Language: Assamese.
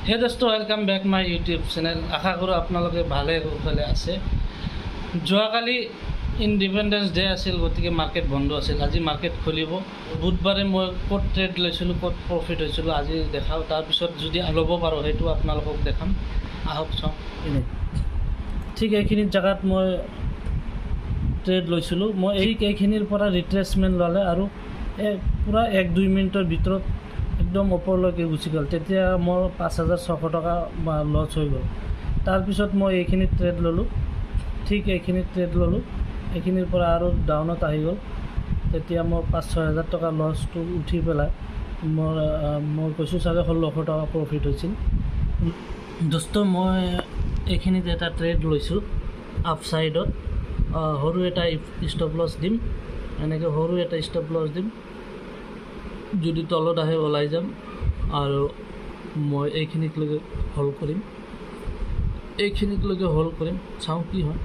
হে দোস্ত, welcome back my YouTube channel. আশা কৰোঁ আপোনালোকে ভালে কুশলে আছে। যোৱাকালি ইণ্ডিপেণ্ডেন্স ডে আছিল, গতিকে মাৰ্কেট বন্ধ আছিল। আজি মাৰ্কেট খুলিব। বুধবাৰে মই ক'ত ট্ৰেড লৈছিলোঁ, ক'ত প্ৰফিট হৈছিলোঁ আজি দেখাওঁ। তাৰপিছত যদি ল'ব পাৰোঁ সেইটো আপোনালোকক দেখাম। আহক চাওঁ। ঠিক এইখিনি জেগাত মই ট্ৰেড লৈছিলোঁ। মই এইখিনিৰ পৰা ৰিট্ৰেচমেণ্ট ল'লে আৰু পূৰা 1-2 মিনিটৰ ভিতৰত একদম ওপৰলৈকে গুচি গ'ল। তেতিয়া মোৰ 5,600 টকা লছ হৈ গ'ল। তাৰপিছত মই এইখিনি ট্ৰেড ল'লোঁ। ঠিক এইখিনি ট্ৰেড ল'লোঁ, এইখিনিৰ পৰা আৰু ডাউনত আহি গ'ল। তেতিয়া মোৰ 5-6 হাজাৰ টকা লছটো উঠি পেলাই মই কৈছোঁ চাগে 1600 টকা প্ৰফিট হৈছিল। দোস্ত, মই এইখিনিত এটা ট্ৰেড লৈছোঁ আপছাইডত। সৰু এটা ষ্টপ লছ দিম, এনেকৈ সৰু এটা ষ্টপ লছ দিম। যদি তলত আহে ওলাই যাম আৰু মই এইখিনিকলৈকে হোল্ড কৰিম, চাওঁ কি হয়।